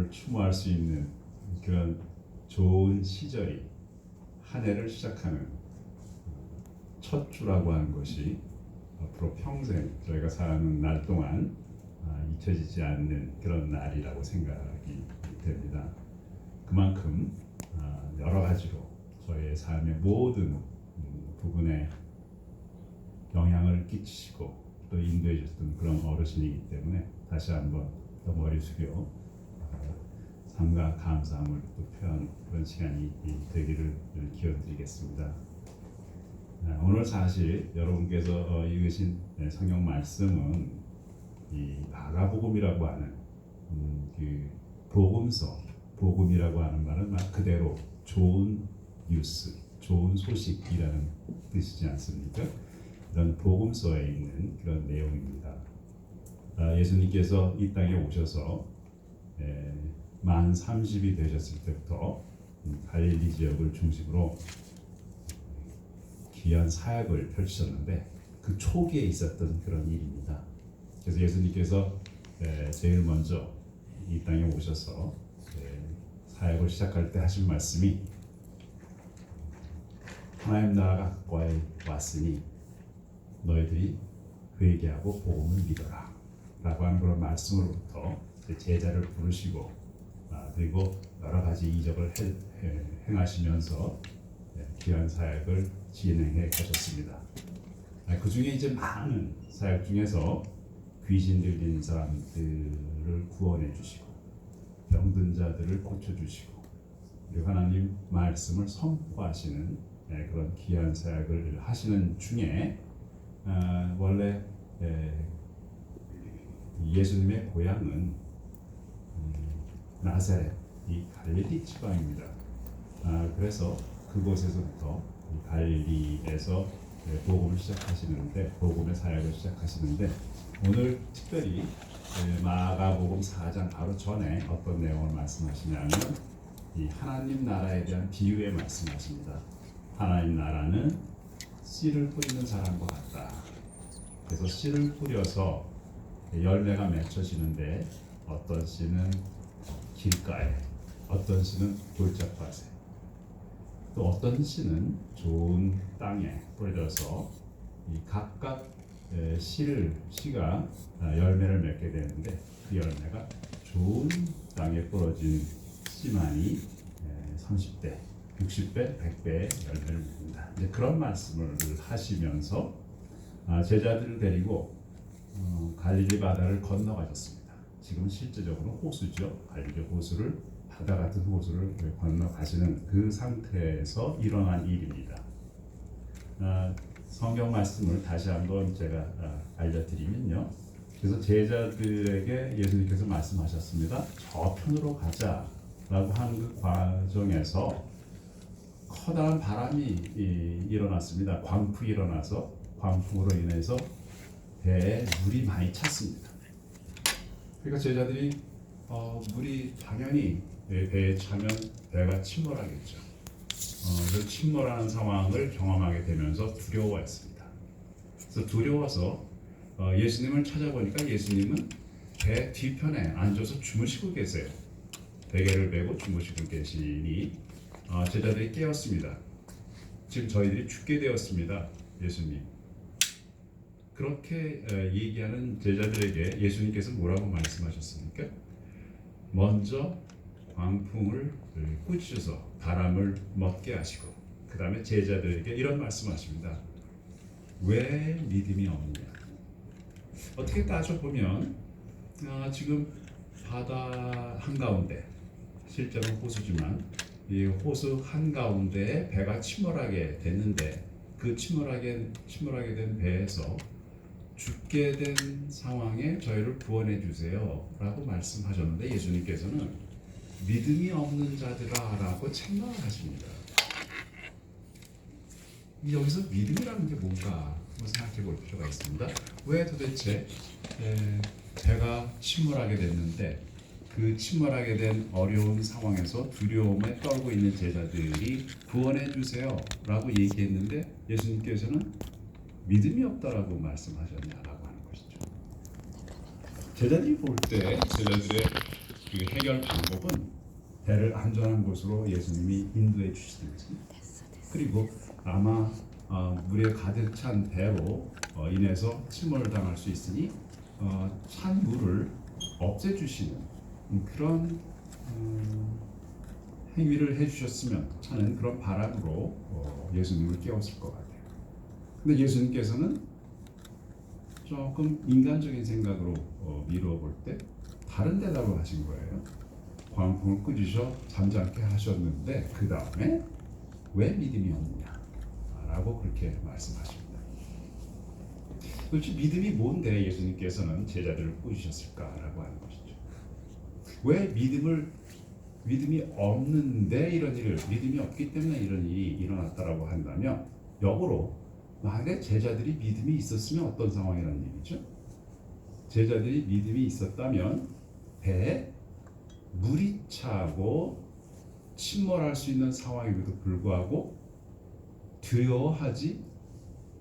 하나님을 추모할 수 있는 그런 좋은 시절이 한 해를 시작하는 첫 주라고 하는 것이 앞으로 평생 저희가 사는 날 동안 잊혀지지 않는 그런 날이라고 생각이 됩니다. 그만큼 여러 가지로 저희의 삶의 모든 부분에 영향을 끼치시고 또 인도해 주셨던 그런 어르신이기 때문에 다시 한번 더 머리 숙여 삶과 감사함을 또 표현하는 그런 시간이 되기를 기원드리겠습니다. 오늘 사실 여러분께서 읽으신 성경 말씀은 이 마가복음이라고 하는 그 복음이라고 하는 말은 말 그대로 좋은 뉴스, 좋은 소식이라는 뜻이지 않습니까? 이런 복음서에 있는 그런 내용입니다. 예수님께서 이 땅에 오셔서 만 30이 되셨을 때부터 갈릴리 지역을 중심으로 귀한 사역을 펼치셨는데 그 초기에 있었던 그런 일입니다. 그래서 예수님께서 제일 먼저 이 땅에 오셔서 사역을 시작할 때 하신 말씀이 하나님 나라가 가까이 왔으니 너희들이 회개하고 복음을 믿어라 라고 하는 그런 말씀으로부터 제자를 부르시고 그리고 여러 가지 이적을 행하시면서 귀한 사역을 진행해 가셨습니다. 그 중에 이제 많은 사역 중에서 귀신 들린 사람들을 구원해 주시고 병든 자들을 고쳐 주시고 그리고 하나님 말씀을 선포하시는 그런 귀한 사역을 하시는 중에 원래 예수님의 고향은 나사렛, 이 갈릴리 지방입니다. 그래서 그곳에서부터 갈릴리에서 복음의 사역을 시작하시는데 오늘 특별히 마가복음 4장 바로 전에 어떤 내용을 말씀하시냐면 이 하나님 나라에 대한 비유에 말씀하십니다. 하나님 나라는 씨를 뿌리는 사람과 같다. 그래서 씨를 뿌려서 열매가 맺혀지는데 어떤 씨는 길가에, 어떤 씨는 돌짝밭에, 또 어떤 씨는 좋은 땅에 뿌려져서 이 각각 씨가 열매를 맺게 되는데 그 열매가 좋은 땅에 뿌려진 씨만이 30배, 60배, 100배의 열매를 맺는다. 이제 그런 말씀을 하시면서 제자들을 데리고 갈릴리 바다를 건너가셨습니다. 지금 실제적으로 호수죠. 갈릴리 호수를 바다 같은 호수를 건너가시는 그 상태에서 일어난 일입니다. 성경 말씀을 다시 한번 제가 알려드리면요. 그래서 제자들에게 예수님께서 말씀하셨습니다. 저편으로 가자라고 하는 그 과정에서 커다란 바람이 일어났습니다. 광풍이 일어나서 광풍으로 인해서 배에 물이 많이 찼습니다. 그러니까 제자들이 물이 당연히 배에 차면 배가 침몰하겠죠. 그 침몰하는 상황을 경험하게 되면서 두려워했습니다. 그래서 두려워서 예수님을 찾아보니까 예수님은 배 뒤편에 앉아서 주무시고 계세요. 베개를 메고 주무시고 계시니 제자들이 깨었습니다. 지금 저희들이 죽게 되었습니다. 예수님. 그렇게 얘기하는 제자들에게 예수님께서 뭐라고 말씀하셨습니까? 먼저 광풍을 꾸짖어서 바람을 멎게 하시고 그 다음에 제자들에게 이런 말씀하십니다. 왜 믿음이 없느냐? 어떻게 따져보면 지금 바다 한가운데 실제로 호수지만 이 호수 한가운데에 배가 침몰하게 됐는데 그 침몰하게 된 배에서 죽게 된 상황에 저희를 구원해 주세요 라고 말씀하셨는데 예수님께서는 믿음이 없는 자들아 라고 책망을 하십니다. 여기서 믿음이라는 게 뭔가 한번 생각해 볼 필요가 있습니다. 왜 도대체 배가 침몰하게 됐는데 그 침몰하게 된 어려운 상황에서 두려움에 떨고 있는 제자들이 구원해 주세요 라고 얘기했는데 예수님께서는 믿음이 없다라고 말씀하셨냐라고 하는 것이죠. 제자들이 볼 때 제자들의 그 해결 방법은 배를 안전한 곳으로 예수님이 인도해 주시든지, 그리고 아마 물에 가득 찬 배로 인해서 침몰을 당할 수 있으니 찬 물을 없애주시는 그런 행위를 해주셨으면 하는 그런 바람으로 예수님을 깨웠을 것 같아요. 근데 예수님께서는 조금 인간적인 생각으로 미루어 볼 때 다른 대답을 하신 거예요. 광풍을 꾸짖어 잠잠게 하셨는데 그 다음에 왜 믿음이 없느냐 라고 그렇게 말씀하십니다. 도대체 믿음이 뭔데 예수님께서는 제자들을 꾸짖으셨을까라고 하는 것이죠. 왜 믿음이 없는데 이런 일을, 믿음이 없기 때문에 이런 일이 일어났다라고 한다면, 역으로 만약에 제자들이 믿음이 있었으면 어떤 상황이라는 얘기죠? 제자들이 믿음이 있었다면 배에 물이 차고 침몰할 수 있는 상황임에도 불구하고 두려워하지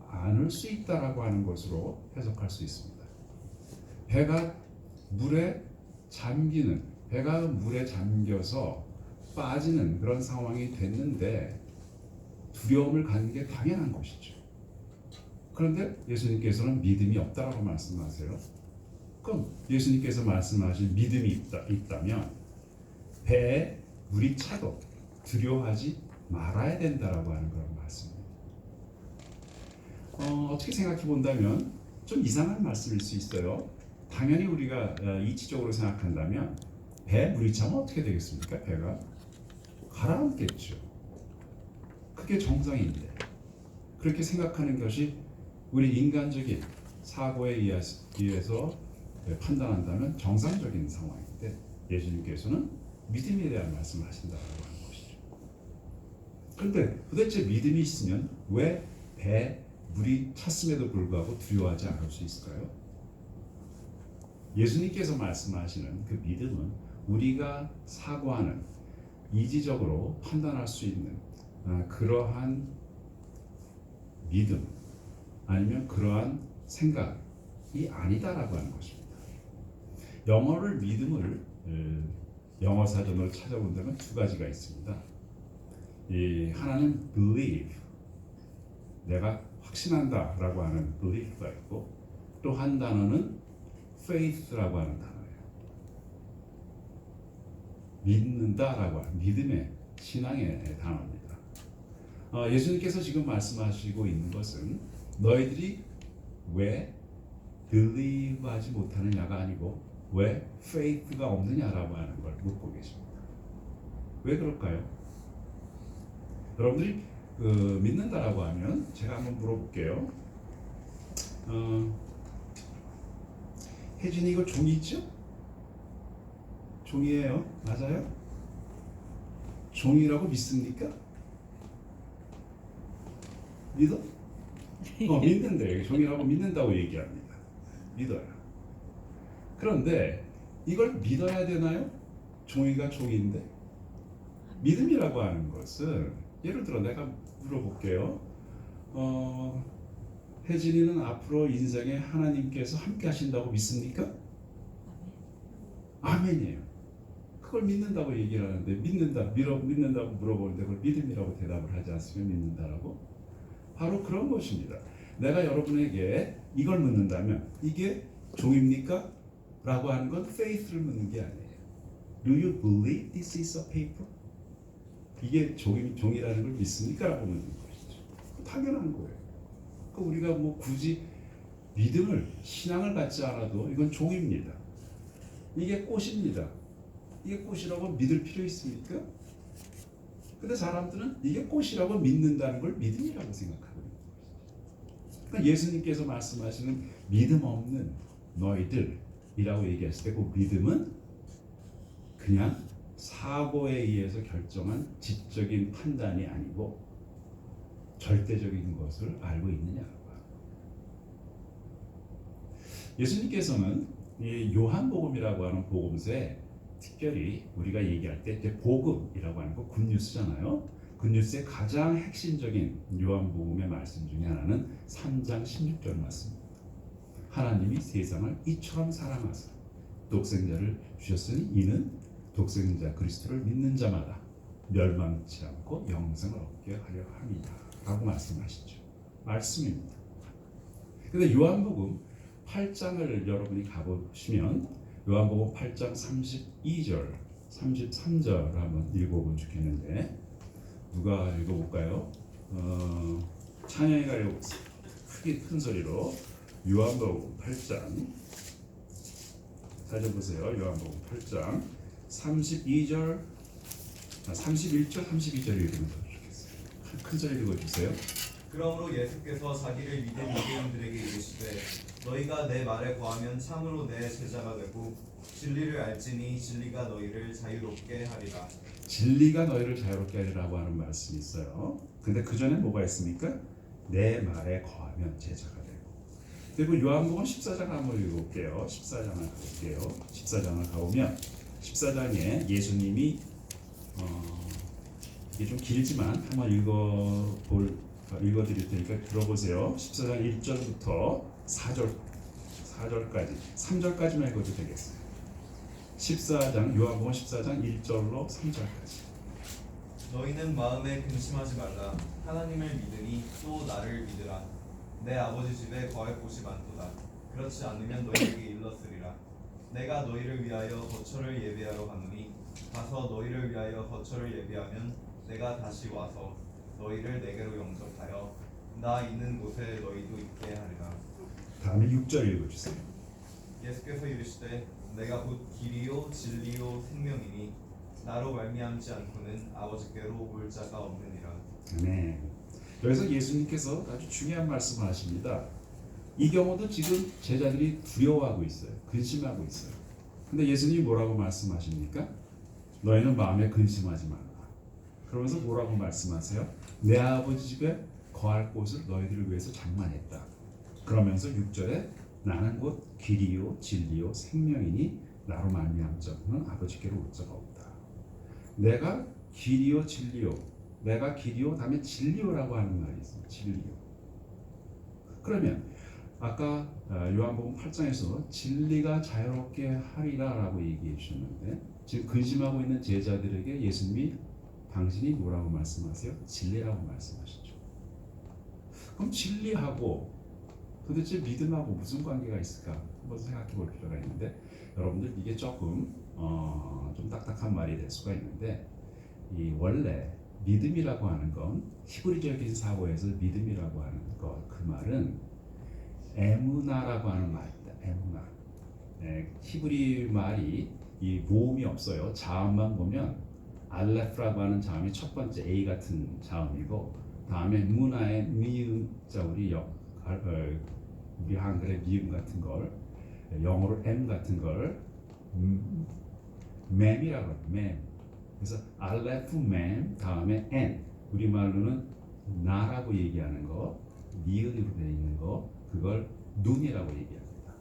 않을 수 있다라고 하는 것으로 해석할 수 있습니다. 배가 물에 잠겨서 빠지는 그런 상황이 됐는데 두려움을 갖는 게 당연한 것이죠. 그런데 예수님께서는 믿음이 없다라고 말씀하세요. 그럼 예수님께서 말씀하신 믿음이 있다면 배에 물이 차도 두려워하지 말아야 된다라고 하는 그런 말씀입니다. 어떻게 생각해 본다면 좀 이상한 말씀일 수 있어요. 당연히 우리가 이치적으로 생각한다면 배에 물이 차면 어떻게 되겠습니까? 배가 가라앉겠죠. 그게 정상인데, 그렇게 생각하는 것이 우리 인간적인 사고에 의해서 판단한다면 정상적인 상황인데, 예수님께서는 믿음에 대한 말씀을 하신다고 하는 것이죠. 그런데 도대체 믿음이 있으면 왜 배에 물이 찼음에도 불구하고 두려워하지 않을 수 있을까요? 예수님께서 말씀하시는 그 믿음은 우리가 사고하는, 이지적으로 판단할 수 있는 그러한 믿음, 아니면 그러한 생각이 아니다라고 하는 것입니다. 영어를 믿음을 영어 사전으로 찾아본다면 두 가지가 있습니다. 하나는 believe, 내가 확신한다라고 하는 belief가 있고, 또 한 단어는 faith라고 하는 단어예요. 믿는다라고 하는 믿음의, 신앙의 단어입니다. 예수님께서 지금 말씀하시고 있는 것은 너희들이 왜 believe하지 못하느냐가 아니고 왜 faith가 없느냐라고 하는 걸 묻고 계십니다. 왜 그럴까요? 여러분들이 믿는다라고 하면 제가 한번 물어볼게요. 혜진이 이거 종이 있죠? 종이에요. 맞아요? 종이라고 믿습니까? 믿어? 믿는데, 종이라고 믿는다고 얘기합니다. 믿어요. 그런데 이걸 믿어야 되나요? 종이가 종인데. 믿음이라고 하는 것은, 예를 들어 내가 물어볼게요. 혜진이는 앞으로 인생에 하나님께서 함께 하신다고 믿습니까? 아멘이에요. 그걸 믿는다고 얘기를 하는데, 믿는다고 물어보는데 그걸 믿음이라고 대답을 하지 않으면 믿는다라고? 바로 그런 것입니다. 내가 여러분에게 이걸 묻는다면 이게 종입니까? 라고 하는 건 faith를 묻는 게 아니에요. Do you believe this is a paper? 이게 종이라는 걸 믿습니까? 라고 묻는 것이죠. 당연한 거예요. 우리가 굳이 믿음을, 신앙을 갖지 않아도 이건 종입니다. 이게 꽃입니다. 이게 꽃이라고 믿을 필요 있습니까? 근데 사람들은 이게 꽃이라고 믿는다는 걸 믿음이라고 생각하거든요. 그러니까 예수님께서 말씀하시는 믿음 없는 너희들이라고 얘기하실 때 그 믿음은 그냥 사고에 의해서 결정한 지적인 판단이 아니고 절대적인 것을 알고 있느냐라고 합니다. 예수님께서는 이 요한복음이라고 하는 복음서에 특별히 우리가 얘기할 때 이제 복음이라고 하는 거 굿뉴스잖아요. 굿뉴스의 가장 핵심적인 요한복음의 말씀 중에 하나는 3장 16절 말씀입니다. 하나님이 세상을 이처럼 사랑하사 독생자를 주셨으니 이는 독생자 그리스도를 믿는 자마다 멸망치 않고 영생을 얻게 하려 함이다 라고 말씀하시죠. 말씀입니다. 근데 요한복음 8장을 여러분이 가보시면 요한복음 8장 32절 33절을 한번 읽어보면 좋겠는데 누가 읽어볼까요? 찬양이가 읽어보세요. 크게 큰 소리로 요한복음 8장 찾아보세요. 요한복음 8장 32절 31절 32절 읽으면 더 좋겠어요. 큰 소리 읽어주세요. 그러므로 예수께서 자기를 믿은 유대인들에게 이르시되 너희가 내 말에 거하면 참으로 내 제자가 되고 진리를 알지니 진리가 너희를 자유롭게 하리라. 진리가 너희를 자유롭게 하리라고 하는 말씀이 있어요. 근데 그 전에 뭐가 있습니까? 내 말에 거하면 제자가 되고. 그리고 요한복음 14장 한번 읽어볼게요. 14장을 가볼게요. 14장을 가보면 14장에 예수님이 이게 좀 길지만 한번 읽어드릴 테니까 들어보세요. 14장 1절부터 4절까지 3절까지만 읽어도 되겠어요. 14장 요한복음 14장 1절로 3절까지. 너희는 마음에 근심하지 말라. 하나님을 믿으니 또 나를 믿으라. 내 아버지 집에 거할 곳이 많도다. 그렇지 않으면 너희에게 일렀으리라. 내가 너희를 위하여 거처를 예비하러 가노니 가서 너희를 위하여 거처를 예비하면 내가 다시 와서 너희를 내게로 영접하여 나 있는 곳에 너희도 있게 하리라. 다음에 6절 읽어주세요. 예수께서 이르시되 내가 곧 길이요 진리요 생명이니 나로 말미암지 않고는 아버지께로 올 자가 없느니라. 네. 여기서 예수님께서 아주 중요한 말씀을 하십니다. 이 경우도 지금 제자들이 두려워하고 있어요. 근심하고 있어요. 근데 예수님이 뭐라고 말씀하십니까? 너희는 마음에 근심하지 말라. 그러면서 뭐라고 말씀하세요? 내 아버지 집에 거할 곳을 너희들을 위해서 장만했다. 그러면서 6절에 나는 곧 길이요 진리요 생명이니 나로 말미암지 않고는 아버지께로 올 자가 없다. 내가 길이요 진리요, 내가 길이요 다음에 진리요라고 하는 말이 있습니다. 진리요. 그러면 아까 요한복음 8장에서 진리가 자유롭게 하리라라고 얘기해 주셨는데 지금 근심하고 있는 제자들에게 예수님이 당신이 뭐라고 말씀하세요? 진리라고 말씀하시죠. 그럼 진리하고 도대체 믿음하고 무슨 관계가 있을까? 한번 생각해 볼 필요가 있는데 여러분들 이게 조금 좀 딱딱한 말이 될 수가 있는데 이 원래 믿음이라고 하는 건 히브리적인 사고에서 믿음이라고 하는 그 말은 에무나라고 하는 말입니다. 에무나. 히브리 말이 이 모음이 없어요. 자음만 보면 알레프라고 하는 자음이 첫 번째 A 같은 자음이고 다음에 무나의 미음 자 우리 한글의 미음 같은 걸 영어로 M 같은 걸 맴이라고 해요. 맴. 그래서 알레프 맴 다음에 N 우리말로는 나라고 얘기하는 거 니은으로 되어 있는 거 그걸 눈이라고 얘기합니다.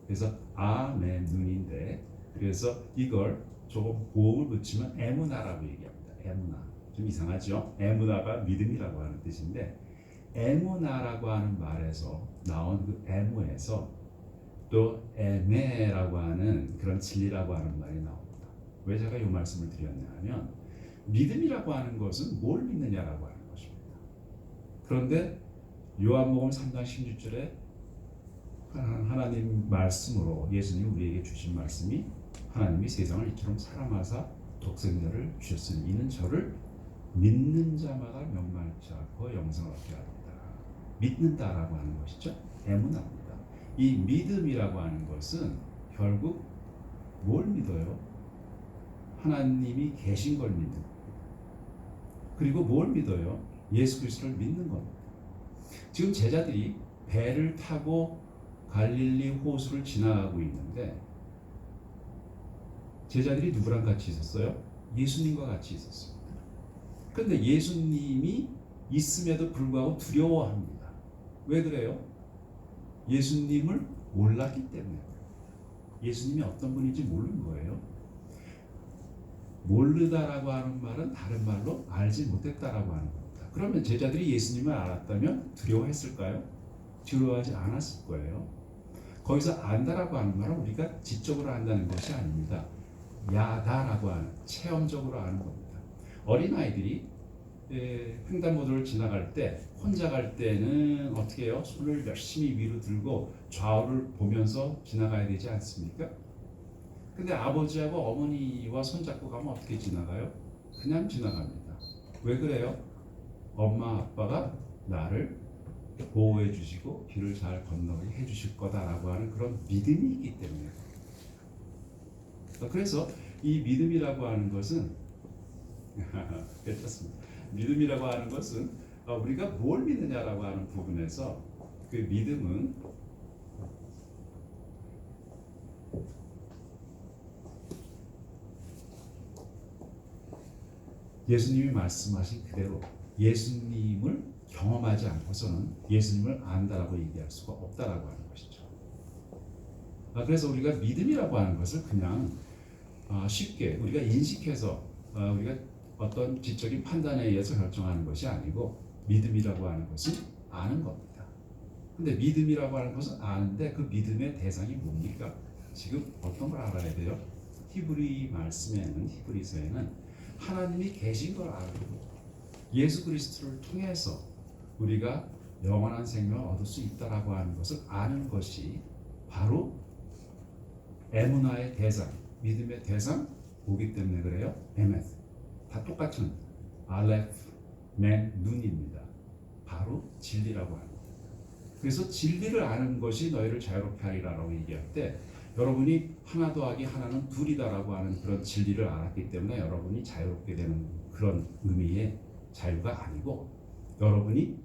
그래서 아멘 눈인데 그래서 이걸 조금 보험을 붙이면 에무나라고 얘기합니다. 에무나 좀 이상하죠? 에무나가 믿음이라고 하는 뜻인데 에무나라고 하는 말에서 나온 그 에무에서 또 에메라고 하는 그런 진리라고 하는 말이 나옵니다. 왜 제가 이 말씀을 드렸냐 하면 믿음이라고 하는 것은 뭘 믿느냐라고 하는 것입니다. 그런데 요한복음 3장 16절에 하나님 말씀으로 예수님이 우리에게 주신 말씀이 하나님이 세상을 이처럼 사랑하사 독생자를 주셨으니 이는 저를 믿는 자마다 멸망치 않고 영생을 얻게 합니다. 믿는다라고 하는 것이죠. 에무나입니다. 이 믿음이라고 하는 것은 결국 뭘 믿어요? 하나님이 계신 걸 믿는 거예요. 그리고 뭘 믿어요? 예수 그리스도를 믿는 겁니다. 지금 제자들이 배를 타고 갈릴리 호수를 지나가고 있는데 제자들이 누구랑 같이 있었어요? 예수님과 같이 있었습니다. 그런데 예수님이 있음에도 불구하고 두려워합니다. 왜 그래요? 예수님을 몰랐기 때문에. 예수님이 어떤 분인지 모르는 거예요. 모르다라고 하는 말은 다른 말로 알지 못했다라고 하는 겁니다. 그러면 제자들이 예수님을 알았다면 두려워했을까요? 두려워하지 않았을 거예요. 거기서 안다라고 하는 말은 우리가 지적으로 안다는 것이 아닙니다. 야다라고 하는 체험적으로 아는 겁니다. 어린아이들이 횡단보도를 지나갈 때 혼자 갈 때는 어떻게 해요? 손을 열심히 위로 들고 좌우를 보면서 지나가야 되지 않습니까? 근데 아버지하고 어머니와 손잡고 가면 어떻게 지나가요? 그냥 지나갑니다. 왜 그래요? 엄마 아빠가 나를 보호해 주시고 길을 잘 건너게 해 주실 거다라고 하는 그런 믿음이 있기 때문에. 그래서 이 믿음이라고 하는 것은 괜찮습니다. 믿음이라고 하는 것은 우리가 뭘 믿느냐라고 하는 부분에서 그 믿음은 예수님이 말씀하신 그대로 예수님을 경험하지 않고서는 예수님을 안다라고 얘기할 수가 없다라고 하는 것이죠. 그래서 우리가 믿음이라고 하는 것을 그냥 쉽게 우리가 인식해서 우리가 어떤 지적인 판단에 의해서 결정하는 것이 아니고 믿음이라고 하는 것은 아는 겁니다. 근데 믿음이라고 하는 것은 아는데 그 믿음의 대상이 뭡니까? 지금 어떤 걸 알아야 돼요? 히브리서에는 하나님이 계신 걸 알고 예수 그리스도를 통해서 우리가 영원한 생명을 얻을 수 있다라고 하는 것을 아는 것이 바로 에무나의 대상, 믿음의 대상 보기 때문에 그래요. 에메스 다 똑같은 알레프, 맨, 눈입니다. 바로 진리라고 합니다. 그래서 진리를 아는 것이 너희를 자유롭게 하리라고 얘기할 때 여러분이 하나 더하기 하나는 둘이다라고 하는 그런 진리를 알았기 때문에 여러분이 자유롭게 되는 그런 의미의 자유가 아니고 여러분이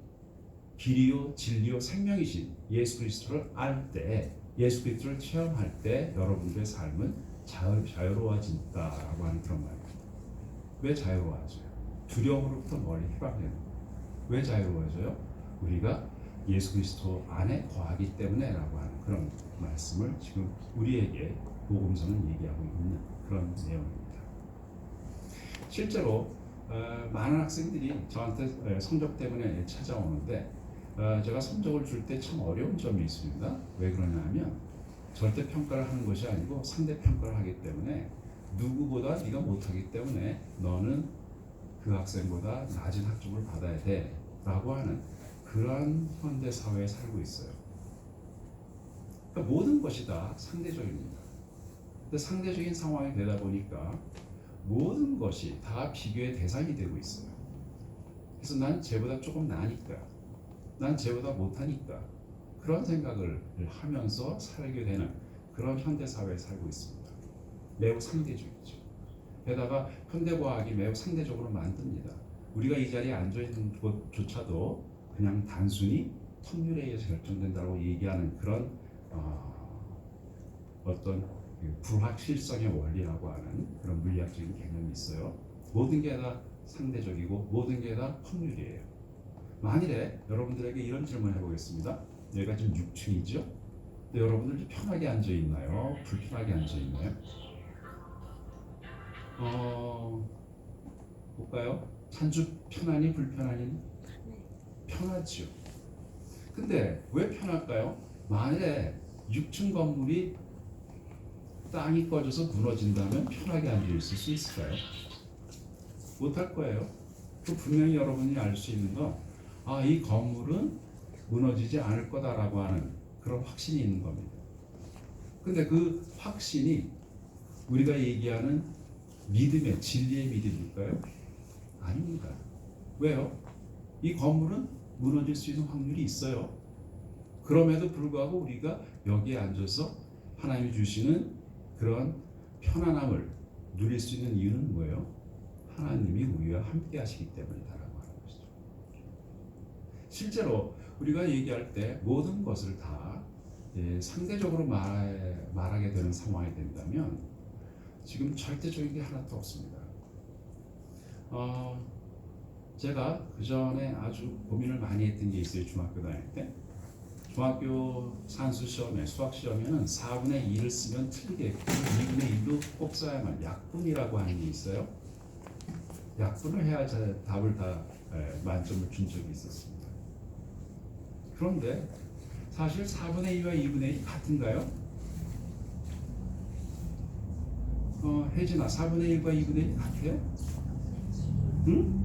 길이요 진리요 생명이신 예수 그리스도를 알 때 예수 그리스도를 체험할 때 여러분들의 삶은 자유로워진다라고 하는 그런 말입니다. 왜 자유로워져요? 두려움으로부터 멀리 해방되는 거예요. 왜 자유로워져요? 우리가 예수 그리스도 안에 거하기 때문에라고 하는 그런 말씀을 지금 우리에게 복음서는 얘기하고 있는 그런 내용입니다. 실제로 많은 학생들이 저한테 성적 때문에 찾아오는데 제가 성적을 줄 때 참 어려운 점이 있습니다. 왜 그러냐면 절대 평가를 하는 것이 아니고 상대 평가를 하기 때문에 누구보다 네가 못하기 때문에 너는 그 학생보다 낮은 학점을 받아야 돼라고 하는 그러한 현대 사회에 살고 있어요. 그러니까 모든 것이 다 상대적입니다. 근데 상대적인 상황이 되다 보니까 모든 것이 다 비교의 대상이 되고 있어요. 그래서 난 쟤보다 조금 나으니까, 난 쟤보다 못하니까 그런 생각을 하면서 살게 되는 그런 현대 사회에 살고 있습니다. 매우 상대적이죠. 게다가 현대과학이 매우 상대적으로 만듭니다. 우리가 이 자리에 앉아 있는 것조차도 그냥 단순히 확률에 의해서 결정된다고 얘기하는 그런 어떤 불확실성의 원리라고 하는 그런 물리학적인 개념이 있어요. 모든 게 다 상대적이고 모든 게 다 확률이에요. 만일에 여러분들에게 이런 질문을 해보겠습니다. 여기가 지금 6층이죠? 여러분들 편하게 앉아 있나요? 불편하게 앉아 있나요? 볼까요? 찬주 편하니 불편하니? 편하죠. 근데 왜 편할까요? 만일에 6층 건물이 땅이 꺼져서 무너진다면 편하게 앉아 있을 수 있을까요? 못할 거예요. 그 분명히 여러분이 알 수 있는 건 이 건물은 무너지지 않을 거다라고 하는 그런 확신이 있는 겁니다. 근데 그 확신이 우리가 얘기하는 믿음의 진리의 믿음일까요? 아닙니다. 왜요? 이 건물은 무너질 수 있는 확률이 있어요. 그럼에도 불구하고 우리가 여기에 앉아서 하나님이 주시는 그런 편안함을 누릴 수 있는 이유는 뭐예요? 하나님이 우리와 함께 하시기 때문이다라고 하는 것이죠. 실제로 우리가 얘기할 때 모든 것을 다 상대적으로 말하게 되는 상황이 된다면 지금 절대적인 게 하나도 없습니다. 제가 그 전에 아주 고민을 많이 했던 게 있어요. 중학교 다닐 때. 중학교 산수 시험에 수학 시험에는 4분의 2를 쓰면 틀리게 2분의 1로 꼭 써야만 약분이라고 하는 게 있어요. 약분을 해야 답을 다 만점을 준 적이 있었습니다. 그런데 사실 4분의 2와 2분의 1이 같은가요? 혜진아, 4분의 1과 2분의 1이 같아요? 응?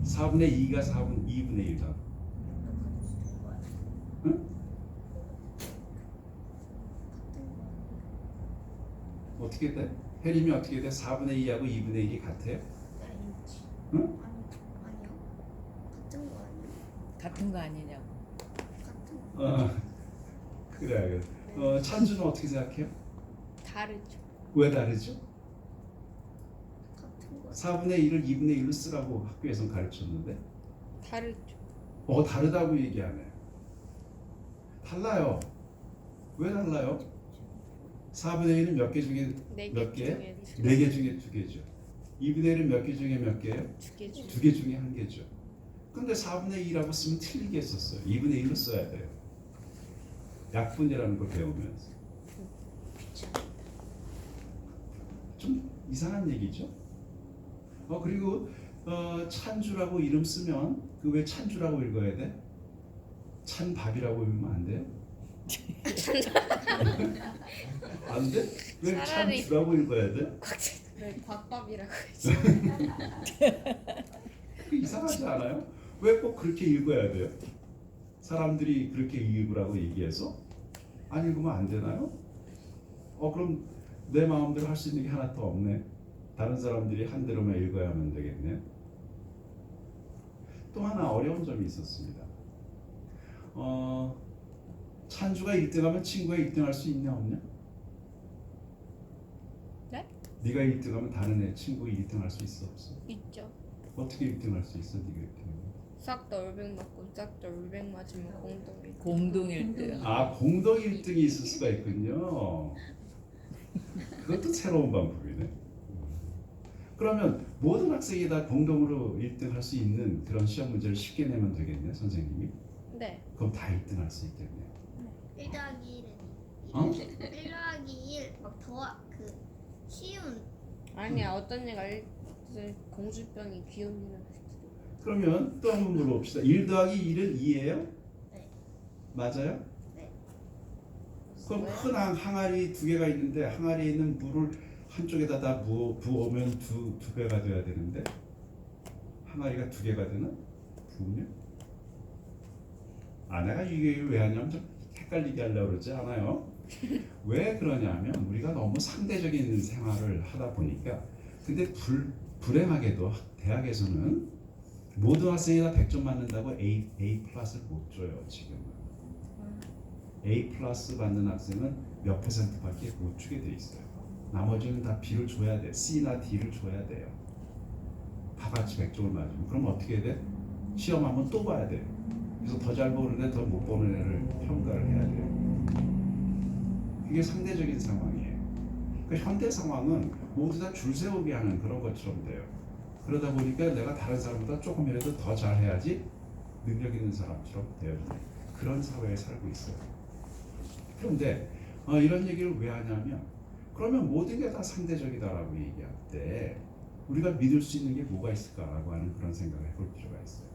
4분의 2가 2분의 1다. 응? 어떻게 돼? 혜림이 어떻게 돼? 4분의 2하고 2분의 1이 같아요? 응? 아니요. 같은 거 아니에요? 같은 거 아니냐고. 같은 거. 그래. 찬주는 어떻게 생각해요? 다르죠. 왜 다르죠? 같은 거. 4분의 1을 2분의 1로 쓰라고 학교에서 가르쳤는데 다르죠. 다르다고 얘기하네. 달라요. 왜 달라요? 4분의 1은 몇 개 중에 몇 개? 4개 중에 2개죠. 2분의 1은 몇 개 중에 몇 개예요? 2개죠. 2개 중에 1개죠. 근데 4분의 2라고 쓰면 틀리게 썼어요. 2분의 1로 써야 돼요. 약분이라는 걸 배우면서. 좀 이상한 얘기죠. 그리고 찬주라고 이름 쓰면 그 왜 찬주라고 읽어야 돼? 찬밥이라고 읽으면 안 돼요? 안 돼? 왜 차라리- 찬주라고 읽어야 돼? 네, 곽밥이라고 했죠. 이상하지 않아요? 왜 꼭 그렇게 읽어야 돼요? 사람들이 그렇게 읽으라고 얘기해서 안 읽으면 안 되나요? 그럼 내 마음대로 할 수 있는 게 하나 더 없네. 다른 사람들이 한 대로만 읽어야만 되겠네. 또 하나 어려운 점이 있었습니다. 찬주가 1등하면 친구가 1등할 수 있냐 없냐? 네? 네가 1등하면 다른 애 친구가 1등할 수 있어 없어? 있죠. 어떻게 1등할 수 있어? 네가 1등하면? 싹 다 올백 맞고 싹 다 올백 맞으면 공동이. 공동 1등. 공동 1등이 있을 수가 있군요. 그것도 새로운 방법이네. 그러면 모든 학생이 다 공동으로 1등 할 수 있는 그런 시험 문제를 쉽게 내면 되겠네, 선생님이. 네. 그럼 다 1등 할 수 있겠네요. 1 더하기 1은 어? 1 더하기 1 막 더하 그 쉬운 아니야 어떤 애가 공주병이 귀여운 애가 그러면 또 한 번 물어봅시다. 1 더하기 1은 2예요? 네. 맞아요? 네. 그럼 큰 항아리 2개가 있는데 항아리에 있는 물을 한쪽에다 다 부으면 두 배가 돼야 되는데 항아리가 2개가 되나? 부으면? 내가 이게 왜 하냐면 좀 헷갈리게 하려고 그러지 않아요? 왜 그러냐면 우리가 너무 상대적인 생활을 하다 보니까 근데 불행하게도 대학에서는 모든 학생이 다 100점 맞는다고 A 플러스를 못 줘요 지금은. A 플러스 받는 학생은 몇 %밖에 못 주게 돼 있어요. 나머지는 다 B를 줘야 돼. C나 D를 줘야 돼요. 다 같이 100점을 맞으면 그럼 어떻게 돼? 시험 한번 또 봐야 돼. 그래서 더 잘 보는 애, 더 못 보는 애를 평가를 해야 돼요. 이게 상대적인 상황이에요. 그러니까 현대 상황은 모두 다 줄 세우게 하는 그런 것처럼 돼요. 그러다 보니까 내가 다른 사람보다 조금이라도 더 잘해야지 능력 있는 사람처럼 되어지는 그런 사회에 살고 있어요. 그런데 이런 얘기를 왜 하냐면 그러면 모든 게 다 상대적이다라고 얘기할 때 우리가 믿을 수 있는 게 뭐가 있을까라고 하는 그런 생각을 해볼 필요가 있어요.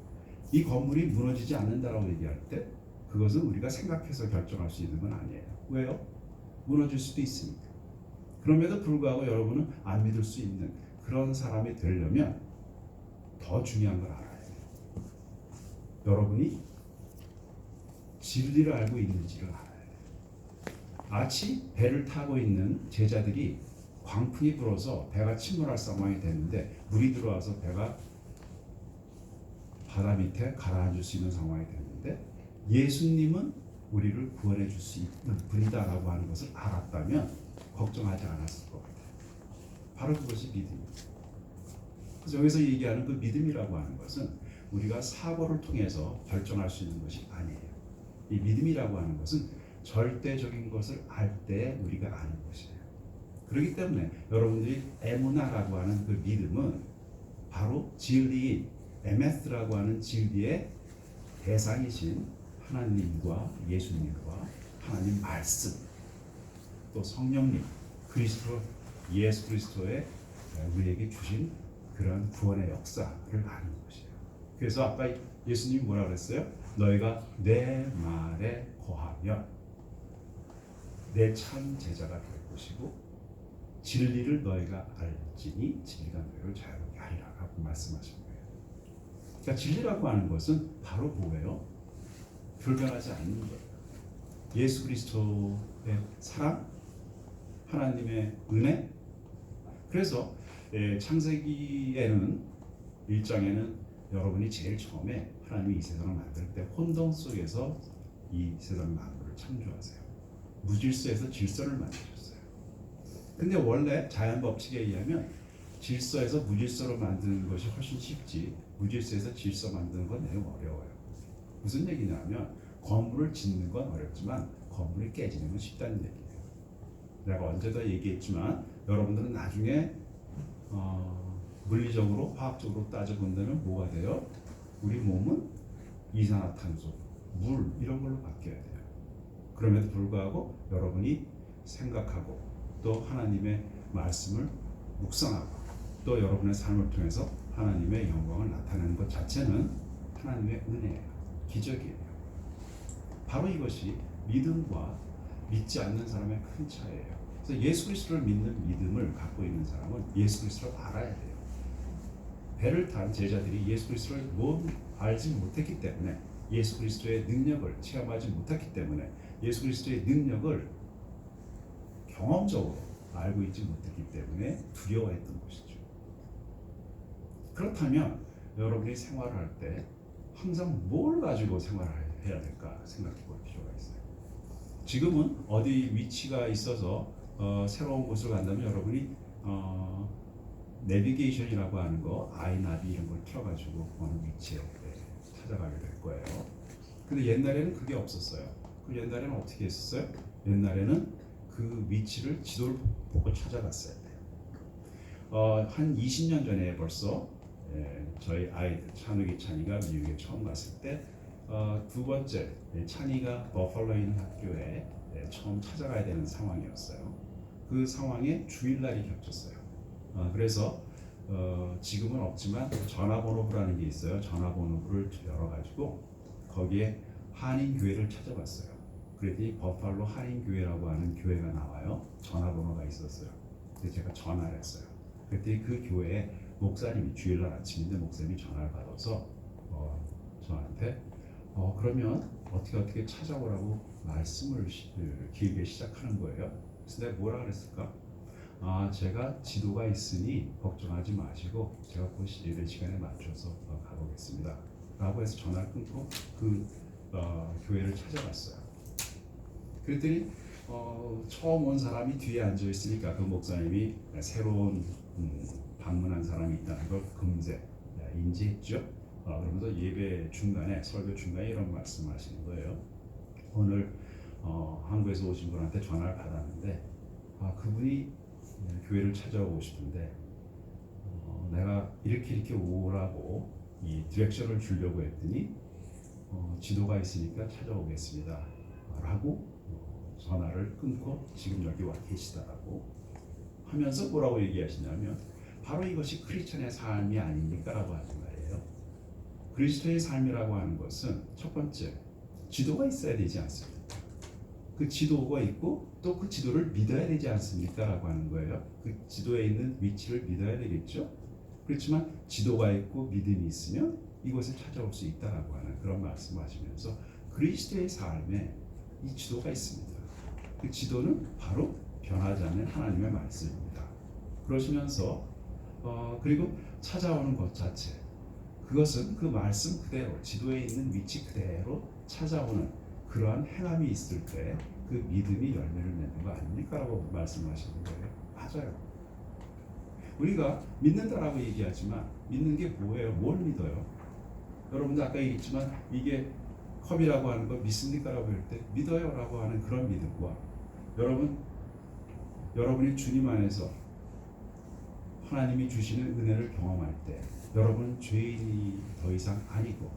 이 건물이 무너지지 않는다라고 얘기할 때 그것은 우리가 생각해서 결정할 수 있는 건 아니에요. 왜요? 무너질 수도 있으니까. 그럼에도 불구하고 여러분은 안 믿을 수 있는 그런 사람이 되려면 더 중요한 걸 알아야 돼요. 여러분이 진리를 알고 있는지를 알아야 돼요. 마치 배를 타고 있는 제자들이 광풍이 불어서 배가 침몰할 상황이 됐는데 물이 들어와서 배가 바다 밑에 가라앉을 수 있는 상황이 됐는데 예수님은 우리를 구원해 줄 수 있는 분이다라고 하는 것을 알았다면 걱정하지 않았을 것 같아요. 바로 그것이 믿음이에요. 그래서 여기서 얘기하는 그 믿음이라고 하는 것은 우리가 사고를 통해서 결정할 수 있는 것이 아니에요. 이 믿음이라고 하는 것은 절대적인 것을 알 때 우리가 아는 것이에요. 그렇기 때문에 여러분들이 에무나라고 하는 그 믿음은 바로 진리인 에메스라고 하는 진리의 대상이신 하나님과 예수님과 하나님 말씀 또 성령님 예수 그리스도의 우리에게 주신 그런 구원의 역사를 아는 것이에요. 그래서 아까 예수님이 뭐라 그랬어요? 너희가 내 말에 거하면 내 참 제자가 될 것이고 진리를 너희가 알지니 진리가 너희를 자유롭게 하리라라고 말씀하신 거예요. 그러니까 진리라고 하는 것은 바로 뭐예요? 불변하지 않는 거예요. 예수 그리스도의 사랑, 하나님의 은혜. 그래서 창세기에는 1장에는 여러분이 제일 처음에 하나님이 이 세상을 만들 때 혼돈 속에서 이 세상 만물을 창조하세요. 무질서에서 질서를 만드셨어요. 근데 원래 자연 법칙에 의하면 질서에서 무질서로 만드는 것이 훨씬 쉽지 무질서에서 질서 만드는 건 매우 어려워요. 무슨 얘기냐면 건물을 짓는 건 어렵지만 건물이 깨지는 건 쉽다는 얘기예요. 내가 언제도 얘기했지만 여러분들은 나중에 물리적으로 화학적으로 따져본다면 뭐가 돼요? 우리 몸은 이산화탄소, 물 이런 걸로 바뀌어야 돼요. 그럼에도 불구하고 여러분이 생각하고 또 하나님의 말씀을 묵상하고 또 여러분의 삶을 통해서 하나님의 영광을 나타내는 것 자체는 하나님의 은혜예요. 기적이에요. 바로 이것이 믿음과 믿지 않는 사람의 큰 차이예요. 그래서 예수 그리스도를 믿는 믿음을 갖고 있는 사람은 예수 그리스도를 알아야 돼요. 배를 탄 제자들이 예수 그리스도를 알지 못했기 때문에 예수 그리스도의 능력을 체험하지 못했기 때문에 예수 그리스도의 능력을 경험적으로 알고 있지 못했기 때문에 두려워했던 것이죠. 그렇다면 여러분이 생활을 할 때 항상 뭘 가지고 생활을 해야 될까 생각해 볼 필요가 있어요. 지금은 어디 위치가 있어서 새로운 곳을 간다면 여러분이 내비게이션이라고 하는 거 아이나비 이런 걸 켜가지고 어느 위치에 찾아가게 될 거예요. 근데 옛날에는 그게 없었어요. 그 옛날에는 어떻게 했었어요? 옛날에는 그 위치를 지도를 보고 찾아갔어야 돼요. 한 20년 전에 벌써 저희 아이들 찬이가 미국에 처음 갔을 때 두 번째 찬이가 버팔로에 있는 학교에 처음 찾아가야 되는 상황이었어요. 그 상황에 주일날이 겹쳤어요. 그래서 지금은 없지만 전화번호부라는 게 있어요. 전화번호부를 열어가지고 거기에 한인교회를 찾아봤어요. 그랬더니 버팔로 한인교회라고 하는 교회가 나와요. 전화번호가 있었어요. 그래서 제가 전화를 했어요. 그랬더니 그 교회에 목사님이 주일날 아침인데 목사님이 전화를 받아서 저한테 그러면 어떻게 찾아오라고 말씀을 길게 시작하는 거예요. 그래서 내가 뭐라 그랬을까? 제가 지도가 있으니 걱정하지 마시고 제가 그 예배 시간에 맞춰서 가보겠습니다. 라고 해서 전화를 끊고 그 교회를 찾아갔어요. 그랬더니 처음 온 사람이 뒤에 앉아 있으니까 그 목사님이 새로운 방문한 사람이 있다는 걸 금세 인지했죠. 그러면서 예배 중간에 설교 중간에 이런 말씀하시는 거예요. 오늘 한국에서 오신 분한테 전화를 받았는데 그분이 교회를 찾아오고 싶은데 내가 이렇게 오라고 이 디렉션을 주려고 했더니 지도가 있으니까 찾아오겠습니다 라고 전화를 끊고 지금 여기 와 계시다라고 하면서 뭐라고 얘기하시냐면 바로 이것이 크리스천의 삶이 아닙니까? 라고 하는 말이에요. 그리스도의 삶이라고 하는 것은 첫 번째 지도가 있어야 되지 않습니까? 그 지도가 있고 또 그 지도를 믿어야 되지 않습니까? 라고 하는 거예요. 그 지도에 있는 위치를 믿어야 되겠죠. 그렇지만 지도가 있고 믿음이 있으면 이곳을 찾아올 수 있다라고 하는 그런 말씀하시면서 그리스도의 삶에 이 지도가 있습니다. 그 지도는 바로 변하지 않는 하나님의 말씀입니다. 그러시면서 그리고 찾아오는 것 자체 그것은 그 말씀 그대로 지도에 있는 위치 그대로 찾아오는 그러한 행함이 있을 때 그 믿음이 열매를 맺는 거 아닙니까? 라고 말씀하시는 거예요. 맞아요. 우리가 믿는다라고 얘기하지만 믿는 게 뭐예요? 뭘 믿어요? 여러분도 아까 얘기했지만 이게 컵이라고 하는 거 믿습니까? 라고 할 때 믿어요 라고 하는 그런 믿음과 여러분이 주님 안에서 하나님이 주시는 은혜를 경험할 때 여러분은 죄인이 더 이상 아니고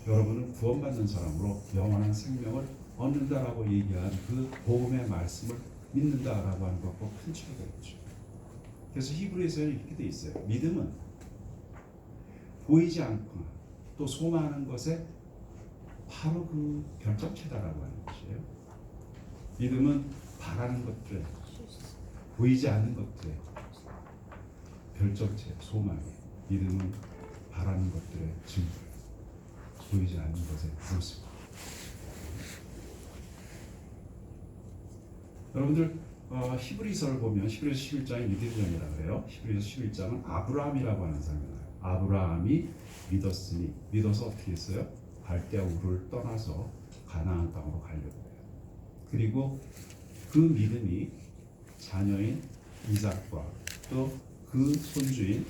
여러분은 구원받는 사람으로 영원한 생명을 얻는다라고 얘기한 그 복음의 말씀을 믿는다라고 하는 것과 큰 차이가 있죠. 그래서 히브리서에는 이렇게 돼 있어요. 믿음은 보이지 않거나 또 소망하는 것에 바로 그 결정체다라고 하는 것이에요. 믿음은 바라는 것들, 보이지 않는 것들의 결정체, 소망이에요. 믿음은 바라는 것들의 증거, 보이지 않는 것의 모습. 여러분들 히브리서를 보면 히브리서 11장이 믿음의 장이라고 그래요. 히브리서 11장은 아브라함이라고 하는 사람이 나와요. 아브라함이 믿었으니, 믿어서 어떻게 했어요? 갈대아 우를 떠나서 가나안 땅으로 가려고 해요. 그리고 그 믿음이 자녀인 이삭과 또 그 손주인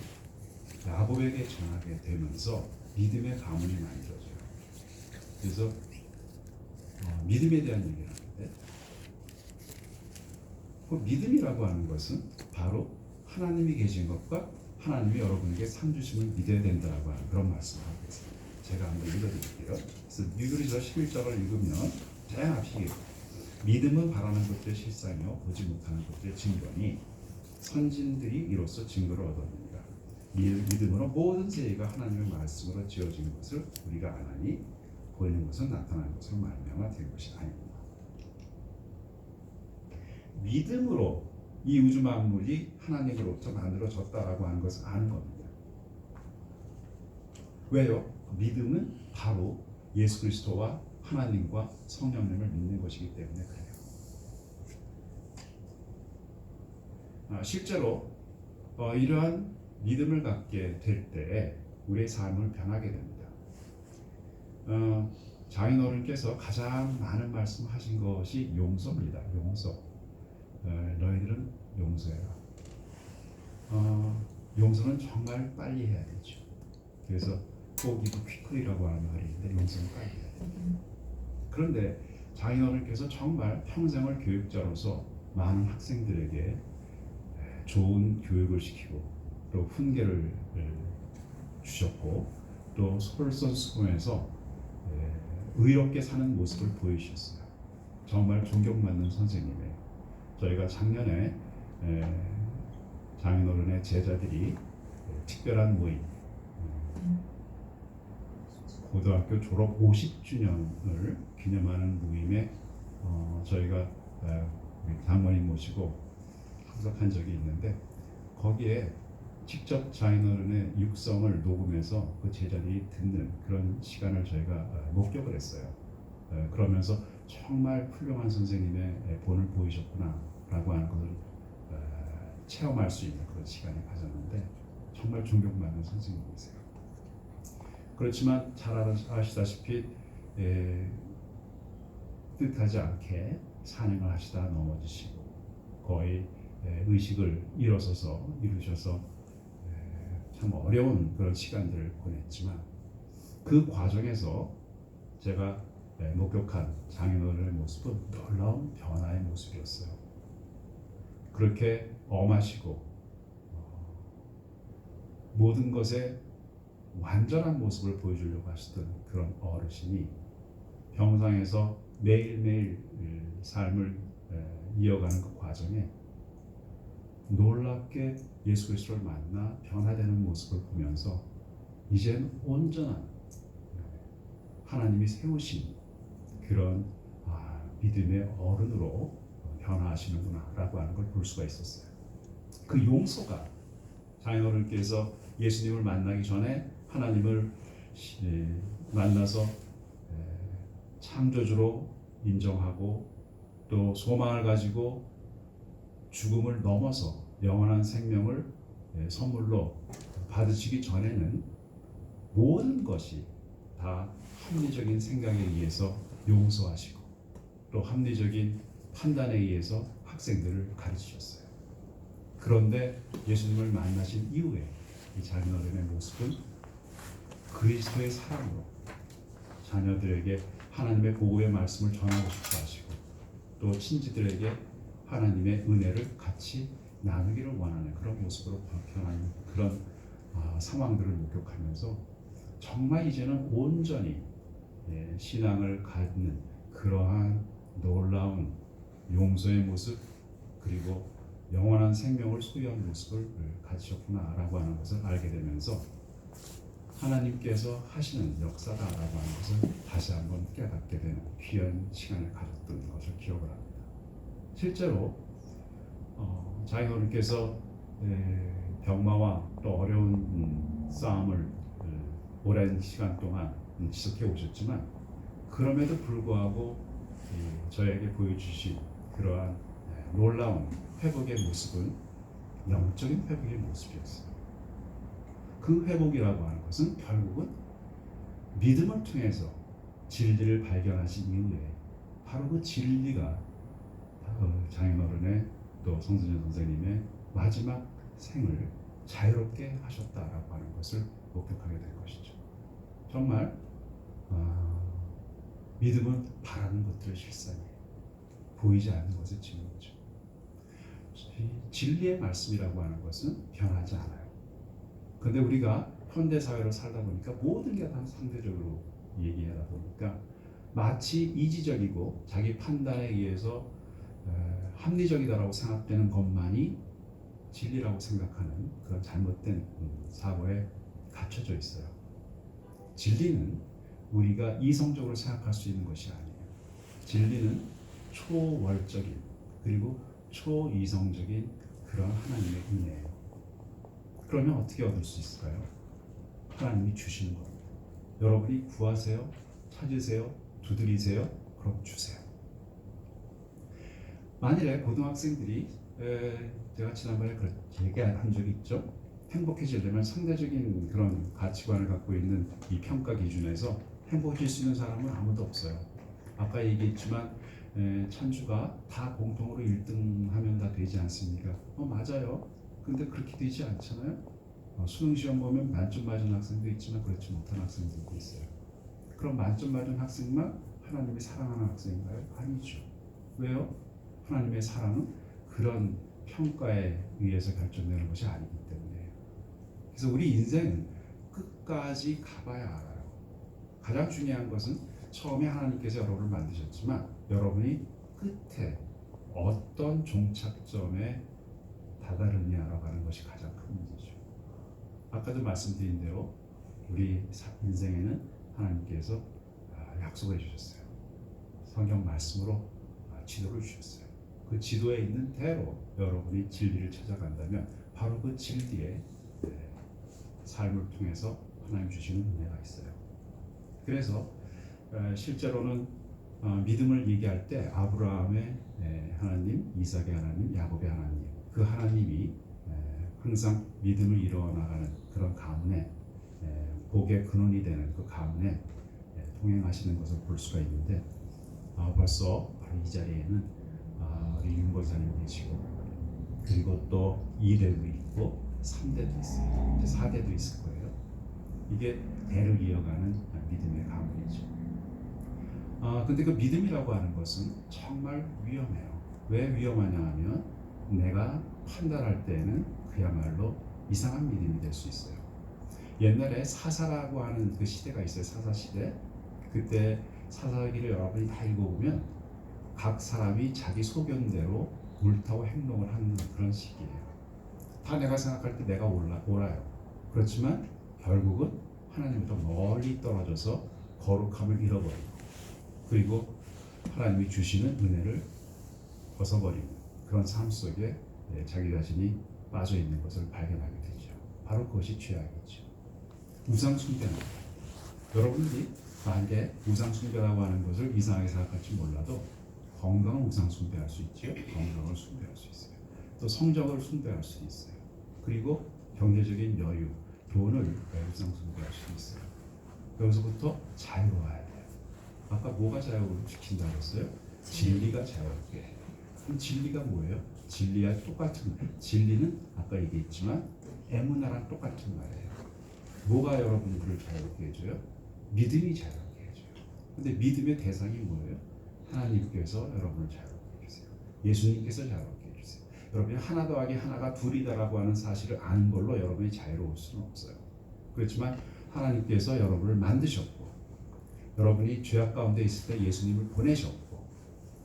야곱에게 전하게 되면서 믿음의 가문이 만들어져요. 그래서 믿음에 대한 얘기를 하는데, 그 믿음이라고 하는 것은 바로 하나님이 계신 것과 하나님이 여러분에게 상 주심을 믿어야 된다라고 하는 그런 말씀을 하고 있습니다. 제가 한번 읽어드릴게요. 그래서 히브리서 11장을 읽으면 대답이 믿음은 바라는 것들의 실상이요 보지 못하는 것들의 증거니 선진들이 이로써 증거를 얻었느니라. 믿음으로 모든 세계가 하나님의 말씀으로 지어진 것을 우리가 아나니 보이는 것은 나타나는 것으로 말미암아 된 것이 아닙니다. 믿음으로 이 우주 만물이 하나님으로부터 만들어졌다라고 하는 것을 아는 겁니다. 왜요? 믿음은 바로 예수 그리스도와 하나님과 성령님을 믿는 것이기 때문에 그래요. 실제로 이러한 믿음을 갖게 될 때에 우리의 삶을 변하게 됩니다. 장인어른께서 가장 많은 말씀하신 것이 용서입니다. 용서. 너희들은 용서해라. 용서는 정말 빨리 해야 되죠. 그래서 포기도 퀴클이라고 하는 말이 있는데 용서는 빨리 해야 돼요. 그런데 장인어른께서 정말 평생을 교육자로서 많은 학생들에게 좋은 교육을 시키고 또 훈계를 주셨고 또 솔선수범해서 의롭게 사는 모습을 보여주셨어요. 정말 존경받는 선생님이에요. 저희가 작년에 장인어른의 제자들이 특별한 모임, 고등학교 졸업 50주년을 기념하는 모임에 저희가 장모님 모시고 참석한 적이 있는데 거기에 직접 장인어른의 육성을 녹음해서 그 제자들이 듣는 그런 시간을 저희가 목격을 했어요. 그러면서 정말 훌륭한 선생님의 본을 보이셨구나라고 하는 것을 체험할 수 있는 그런 시간을 가졌는데 정말 존경받는 선생님이세요. 그렇지만 잘 아시다시피 뜻하지 않게 산행을 하시다 넘어지시고 거의 의식을 잃으셔서 참 어려운 그런 시간들을 보냈지만 그 과정에서 제가 목격한 장인어른의 모습은 놀라운 변화의 모습이었어요. 그렇게 엄하시고 모든 것에 완전한 모습을 보여주려고 하시던 그런 어르신이 병상에서 매일매일 삶을 이어가는 그 과정에 놀랍게 예수 그리스도를 만나 변화되는 모습을 보면서 이제는 온전한 하나님이 세우신 그런 믿음의 어른으로 변화하시는구나라고 하는 걸 볼 수가 있었어요. 그 용서가 장인어른께서 예수님을 만나기 전에 하나님을 만나서 창조주로 인정하고 또 소망을 가지고 죽음을 넘어서 영원한 생명을 선물로 받으시기 전에는 모든 것이 다 합리적인 생각에 의해서 용서하시고 또 합리적인 판단에 의해서 학생들을 가르치셨어요. 그런데 예수님을 만나신 이후에 이 장인어른의 모습은 그리스도의 사랑으로 자녀들에게 하나님의 보호의 말씀을 전하고 싶어 하시고 또 친지들에게 하나님의 은혜를 같이 나누기를 원하는 그런 모습으로 변하는 그런 상황들을 목격하면서 정말 이제는 온전히 신앙을 갖는 그러한 놀라운 용서의 모습 그리고 영원한 생명을 소유한 모습을 가지셨구나라고 하는 것을 알게 되면서 하나님께서 하시는 역사다라고 하는 것을 다시 한번 깨닫게 되는 귀한 시간을 가졌던 것을 기억을 합니다. 실제로 장인어른께서 병마와 또 어려운 싸움을 오랜 시간 동안 지속해 오셨지만 그럼에도 불구하고 저에게 보여주신 그러한 놀라운 회복의 모습은 영적인 회복의 모습이었어요. 그 회복이라고 하는 것은 결국은 믿음을 통해서 진리를 발견하신 이후에 바로 그 진리가 장인어른의 또 성순현 선생님의 마지막 생을 자유롭게 하셨다라고 하는 것을 목격하게 될 것이죠. 정말 믿음은 바라는 것들의 실상이에요. 보이지 않는 것을 증거죠. 진리의 말씀이라고 하는 것은 변하지 않아요. 그런데 우리가 현대 사회로 살다 보니까 모든 게 다 상대적으로 얘기하다 보니까 마치 이지적이고 자기 판단에 의해서 합리적이다라고 생각되는 것만이 진리라고 생각하는 그런 잘못된 사고에 갇혀져 있어요. 진리는 우리가 이성적으로 생각할 수 있는 것이 아니에요. 진리는 초월적인 그리고 초이성적인 그런 하나님의 은혜예요. 그러면 어떻게 얻을 수 있을까요? 하나님이 주시는 겁니다. 여러분이 구하세요, 찾으세요, 두드리세요, 그럼 주세요. 만일에 고등학생들이 제가 지난번에 얘기한 적이 있죠. 행복해지려면 상대적인 그런 가치관을 갖고 있는 이 평가 기준에서 행복해질 수 있는 사람은 아무도 없어요. 아까 얘기했지만 찬주가 다 공통으로 1등하면 다 되지 않습니까? 맞아요. 근데 그렇게 되지 않잖아요. 수능 시험 보면 만점 맞은 학생도 있지만 그렇지 못한 학생들도 있어요. 그럼 만점 맞은 학생만 하나님이 사랑하는 학생인가요? 아니죠. 왜요? 하나님의 사랑은 그런 평가에 의해서 결정되는 것이 아니기 때문에. 그래서 우리 인생은 끝까지 가봐야 알아요. 가장 중요한 것은 처음에 하나님께서 여러분을 만드셨지만 여러분이 끝에 어떤 종착점에 다다르냐라고 하는 것이 가장 큰 문제죠. 아까도 말씀드린 대로 우리 인생에는 하나님께서 약속을 해주셨어요. 성경 말씀으로 지도를 주셨어요. 그 지도에 있는 대로 여러분이 진리를 찾아간다면 바로 그 진리의 삶을 통해서 하나님 주시는 은혜가 있어요. 그래서 실제로는 믿음을 얘기할 때 아브라함의 하나님, 이삭의 하나님, 야곱의 하나님 그 하나님이 항상 믿음을 이루어나가는 그런 가문에 복의 근원이 되는 그 가문에 동행하시는 것을 볼 수가 있는데 벌써 바로 이 자리에는 우리 윤보사님 계시고 그리고 또 2대도 있고 3대도 있어요. 이제 4대도 있을 거예요. 이게 대를 이어가는 믿음의 가문이죠. 근데 그 믿음이라고 하는 것은 정말 위험해요. 왜 위험하냐 하면 내가 판단할 때에는 그야말로 이상한 믿음이 될 수 있어요. 옛날에 사사라고 하는 그 시대가 있어요. 사사시대. 그때 사사기를 여러분이 다 읽어보면 각 사람이 자기 소견대로 옳다고 행동을 하는 그런 시기예요. 다 내가 생각할 때 내가 옳아요. 그렇지만 결국은 하나님부터 멀리 떨어져서 거룩함을 잃어버리고 그리고 하나님이 주시는 은혜를 벗어버리는 그런 삶 속에 자기 자신이 빠져 있는 것을 발견하게 되죠. 바로 그것이 죄악이죠. 우상 숭배입니다. 여러분들이 만약에 우상 숭배라고 하는 것을 이상하게 생각할지 몰라도 건강은 우상 숭배할 수 있죠. 건강을 숭배할 수 있어요. 또 성적을 숭배할 수 있어요. 그리고 경제적인 여유, 돈을 우상 숭배할 수 있어요. 여기서부터 자유로워야 돼요. 아까 뭐가 자유를 지킨다고 했어요? 진리가 자유롭게 해요. 그럼 진리가 뭐예요? 진리와 똑같은 진리는 아까 얘기했지만 에무나랑 똑같은 말이에요. 뭐가 여러분들을 자유롭게 해줘요? 믿음이 자유롭게 해줘요. 근데 믿음의 대상이 뭐예요? 하나님께서 여러분을 자유롭게 해주세요. 예수님께서 자유롭게 해주세요. 여러분이 하나 더하기 하나가 둘이다라고 하는 사실을 아는 걸로 여러분이 자유로울 수는 없어요. 그렇지만 하나님께서 여러분을 만드셨고 여러분이 죄악 가운데 있을 때 예수님을 보내셨고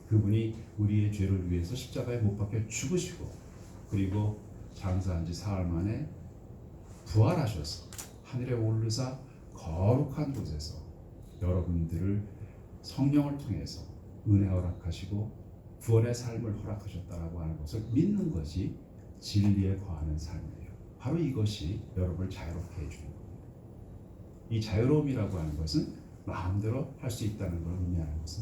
그분이 우리의 죄를 위해서 십자가에 못 박혀 죽으시고 그리고 장사한 지 사흘 만에 부활하셔서 하늘에 오르사 거룩한 곳에서 여러분들을 성령을 통해서 은혜 허락하시고 구원의 삶을 허락하셨다라고 하는 것을 믿는 것이 진리에 거하는 삶이에요. 바로 이것이 여러분을 자유롭게 해주는 겁니다. 이 자유로움이라고 하는 것은 마음대로 할 수 있다는 걸 의미하는 것은